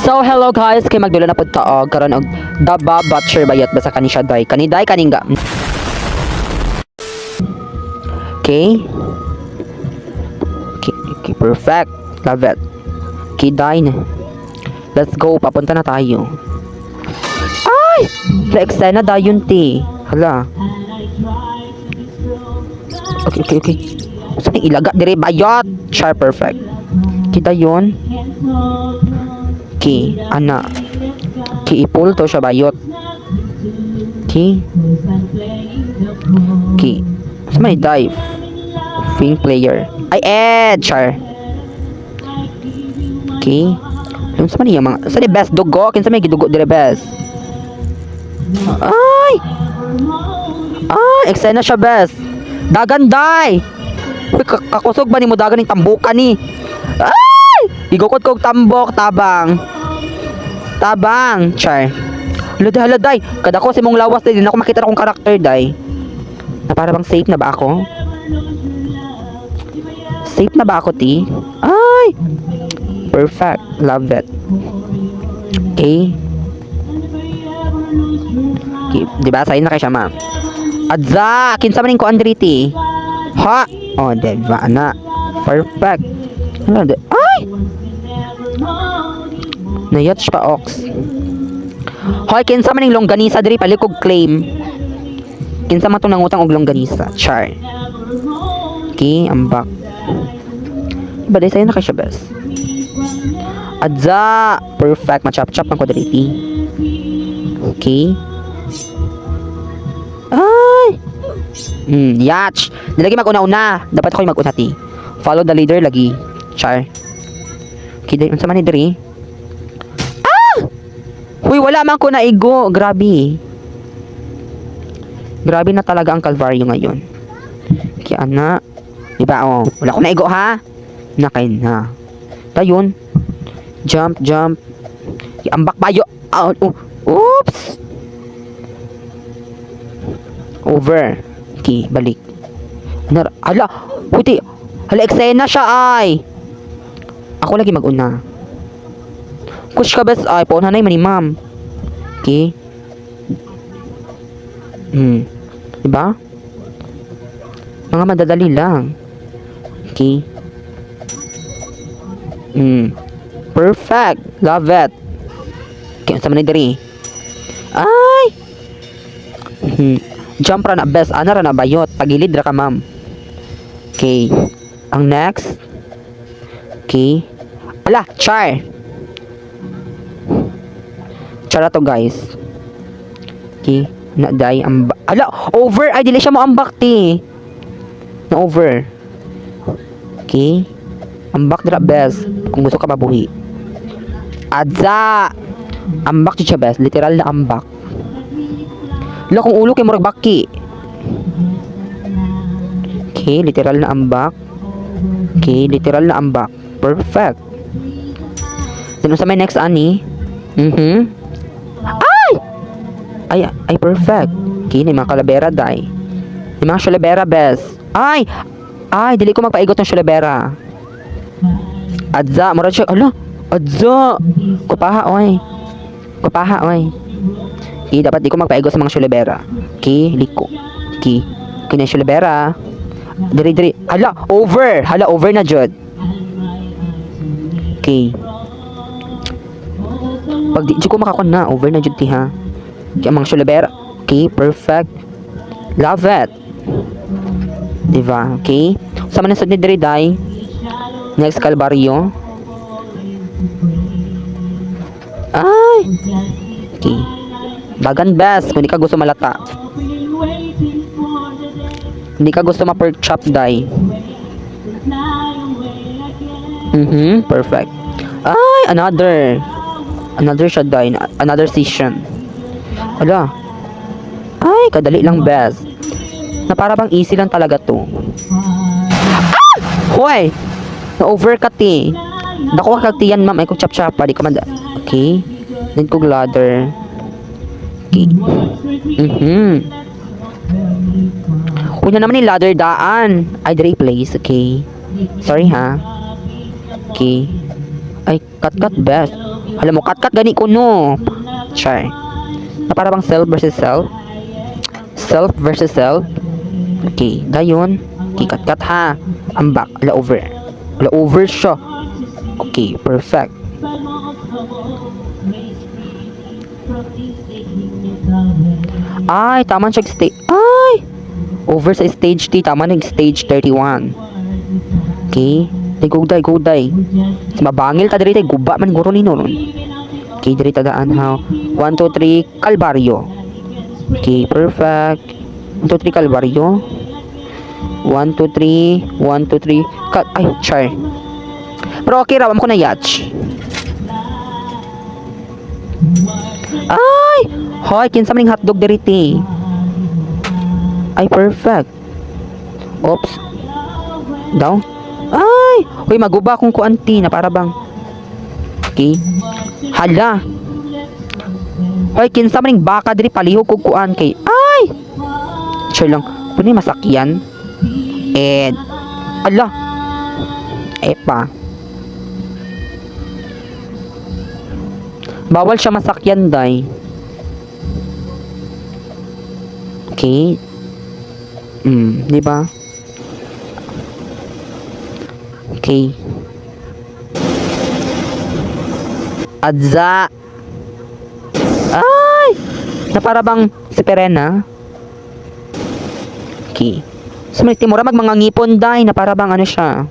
So hello guys, kay magdulo na pud ta karon og daba butcher bayot basa kani siya day. Kani day kaninga. Okay. Okay, perfect. Love it. Okay, day na. Let's go, papunta na tayo. Ay! Flex na dayon ti. Hala. Okay. Saan yung ilaga dire bayot? Sharp, perfect. Kita yun. Okay, ana. Okay, ipul to siya bayot. Okay. Okay. Saan may dive? Fing player. Ay, char. Okay. Alam sa man yung mga... Saan yung best dugo? Kinsa may gidugo dire best? Ay! Eksena siya best. Daganday! Uy, kakusog ba ni mo dagan ng tambukan ni? Ay! Igukot kog tambok, tabang. Tabang, char. Haladay. Kada ko si mong lawas din ako makita akong karakter day. Na para bang safe na ba ako? Safe na ba ako, ti? Ay! Perfect. Love it. Okay. Diba? Sa'yo na kayo siya, ma'am. Adza! Kinsa maning ko, Andriti? Ha? Oh, diba na. Perfect. Ay! Nayatch pa, Ox. Hoy, kinsa maning longganisa diri palikog claim. Kinsa man itong nangutang og longganisa. Char. Okay, ambak. Diba, sa'yo na kayo siya, best. Adza! Perfect. Machap-chap ang kodriti. Okay. Ay! Yatch! Nilagi mag-una-una. Dapat ako'y mag-una, ti. Follow the leader lagi. Char. Okay, dahil unsa man ni diri? Huy, wala man ko naigo. Grabe. Grabe na talaga ang Calvario ngayon. Kaya na. Diba, oh. Wala ko naigo, ha? Nakain na. Tayon. Jump. Ambak bayo. Oops. Over. Okay, balik. Hala. Puti. Hala, eksena siya, ay. Ako lagi mag-una. Kush ka best, ay. Paunhanay man ni ma'am. Okay. Diba? Mga madadali lang. Okay. Perfect. Love it. Okay, sa manay dari. Ay! Jump ra na best. Ana ra na bayot. Tagilid ra ka, ma'am. Okay. Ang next. Okay. Ala, char. Chara to, guys. Okay. Na-die. Ala, over. Ay, dili siya mo ambak, ti. Na-over. Okay. Ambak dira best. Kung gusto ka mabuhi. Adza! Ambak siya best. Literal na ambak. Wala kung ulo kay murag baki. Okay, literal na ambak. Okay, literal na ambak. Perfect. Sino sa may next, ani? Ay, perfect. Okay, ni mga kalabera, day. Ni mga shulabera, best. Ay, dili ko magpaigot ng shulabera. Adza, murad siya. Ala, adza. Kupaha, oy. Okay, dapat di ko magpaigot sa mga shulabera. Okay, liko. Okay, kina shulabera. Diri. Hala, over na jud. Okay. Pag di ko makakon na, over na jud ti, ha. Okay, mga shulabera. Okay, perfect. Love it. Diba? Okay. Sama na sa ni diri, day. Next, Calvario. Ay! Okay. Bagan best. Kung hindi ka gusto malata. Hindi ka gusto ma-perk chop, die. Perfect. Ay! Another siya, die. Another session. Ala. Ay! Kadali lang, best. Na para bang easy lang talaga to. Hoy! Na-overcut, eh. Dako ka kagtiyan, ma'am. Ay kong chop-chop. Di ko man. Okay. Then kong ladder. Okay. Una naman yung ladder daan. Ay, dre place. Okay. Sorry, ha. Okay. Ay, cut best. Alam mo, kat gani ko no. Char. Na para bang self versus self. Self versus self. Okay, dayon. Okay, kat ha. Ambak, ala over. Ala over siya. Okay, perfect. Ay, tama siya stage. Ay! Over sa stage T, tama na stage 31. Okay. Go day. Mabangil ta diri tay guba man guro ni noon. Okay, diri ta daan ha. 1 2 3 Kalbaryo. Okay, perfect. 1 2 3 Kalbaryo. 1 2 3 1 2 3 cut. Ay, char. Pero okay raw ko na yatch. Ay! Hoy, kinsa maning hotdog diri te. Ay, perfect. Oops. Down. Ay! Hoy, maguba kung kuanti na para bang. Okay. Hala. Hoy, kinsa maning baka diri palihog kog kuan kay. Ay! Sure lang. Puni masakyan. And ala. Epa. Bawal siya masakyan, day. Okay. Di ba? Okay. Adza. Ay! Na para bang si Perena. Okay. So, may timura mga ngipon, day, na para bang ano siya.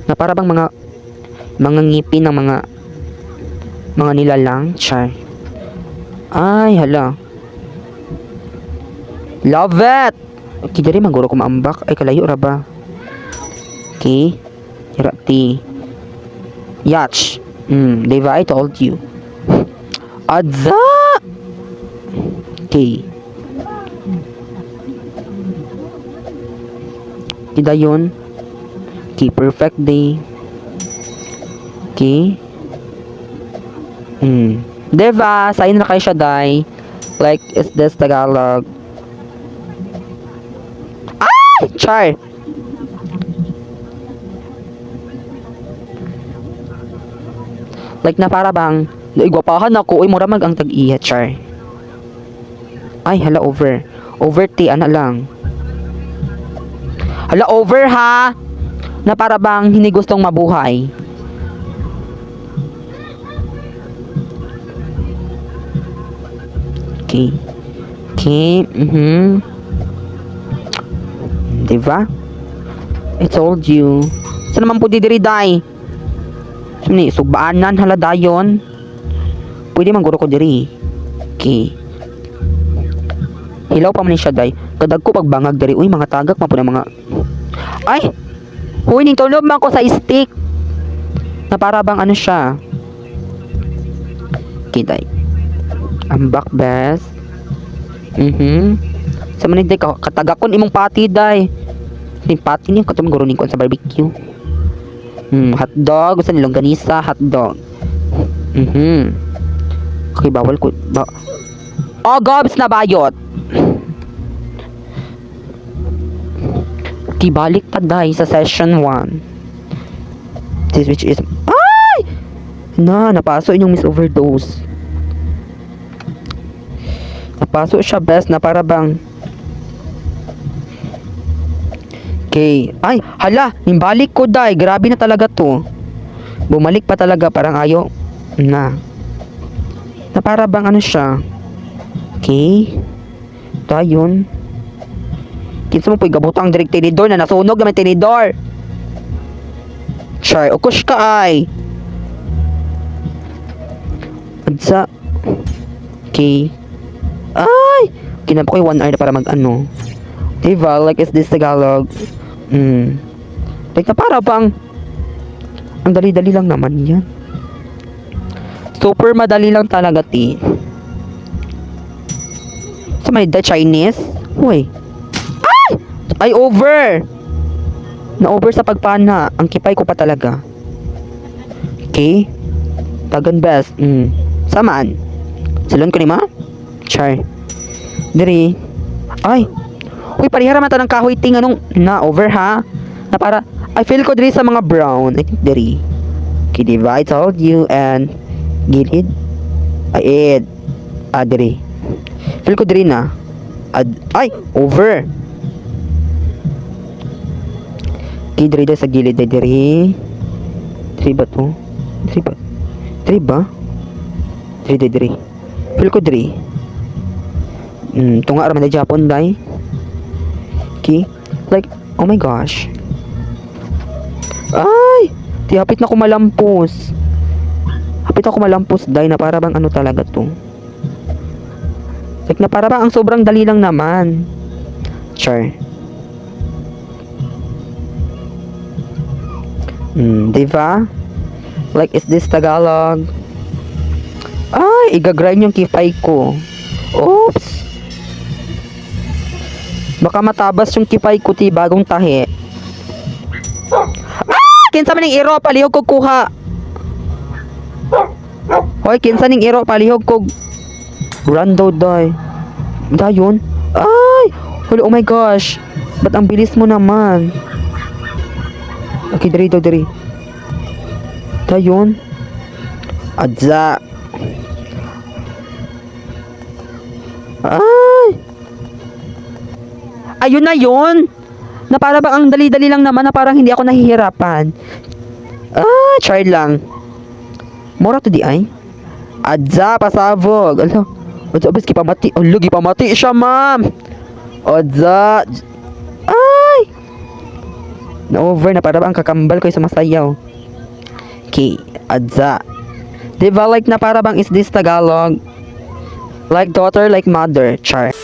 Na para bang mga ngipin ng mga nilalang. Char. Ay, hala. Love it! Okay, dari maguro ko maambak. Ay, kalayo ra ba? Okay. Hirati. Yatch. Diba, I told you. Adza! Okay. Kita yun. Okay, perfect day. Okay. Diba, sayin na kayo siya, day. Like, is this Tagalog? Ah! Char! Like na para bang igwapahan ako, uy, mura mag ang tag-iya, char. Ay, hala, over. Over ti, ana lang. Hala, over ha! Na para bang hindi gustong mabuhay. Okay. Okay, Diba? I told you. Saan naman po didiri, day? Sini, sugbaanan hala dayon. Pwede man guro ko diri. Okay. Hilaw pa man siya, day. Kadag ko pagbangag diri. Uy, mga tagak man po na mga. Ay! Uy, ning tulog man ko sa stick. Na para bang ano siya. Okay, day. Ang back best. Sa manid, day, katagakon imong pati, day. Yung pati niya, katong guro ning kon sa barbecue. Hotdog, gusto nilang ganisa, hotdog. Okay, bawal ko. Oh, gobs na bayot. Okay, balik pa, day, sa session 1. This which is. Ay! Napaso inyong miss overdose. Napaso siya, best, na para bang. Okay. Ay, hala, nimbalik ko, day. Grabe na talaga to. Bumalik pa talaga, parang ayaw. Na para bang ano siya. Okay. Dayon. Kinsa mo po igabutang direct tinidor na nasunog naman tinidor. Char, ukush ka ay. Adsa. Okay. Ay! Kinapa ko yung 1 hour na para mag ano. Diba? Like, is this Tagalog? Like, na para bang ang dali-dali lang naman yan. Super madali lang talaga, ti. Sa manida, Chinese? Uy. Ay! Ay, over! Na-over sa pagpana. Ang kipay ko pa talaga. Okay? Tagan best. Samaan? Salon ko ni ma? Char. Diri. Ay! Uy, parihara man ta ng kahoy ting anong na over ha. Na para I feel ko diri sa mga brown. I think diri. Okay, diba? I told you. And, gilid. Ay, diri. Feel ko diri na. Ay, over. Okay, diri sa gilid ay diri. Diri ba to? Diri ba? Diri ba? Diri. Feel ko diri. Tunga raman na Japon, day. Okay? Like, oh my gosh. Ay! Di, hapit na ko malampos. Hapit ako malampos, day, na para bang ano talaga to. Like, na para bang ang sobrang dali lang naman. Char. Diba? Like, is this Tagalog? Ay, igagrind yung kipay ko. Oops. Baka matabas yung kipay ko, ti, bagong tahi. Kinsa man ning iro, palihog kog kuha. Hoy, kinsa ning iro, palihog kog. Rando, day. Dayon. Ay! Oh my gosh. Ba't ang bilis mo naman? Okay, diri. Dayon. Adza. Ay! Ayun na yun! Na para bang ang dali-dali lang naman na parang hindi ako nahihirapan. Try lang. Mura to di ay? Adza, pasabog. Alo, Adza, abis kipamati. Alo, gipamati siya, ma'am. Adza. Ay! Na-over na para bang kakambal ko sa masayaw. Okay, Adza. Diba like na para bang is this Tagalog? Like daughter, like mother. Char.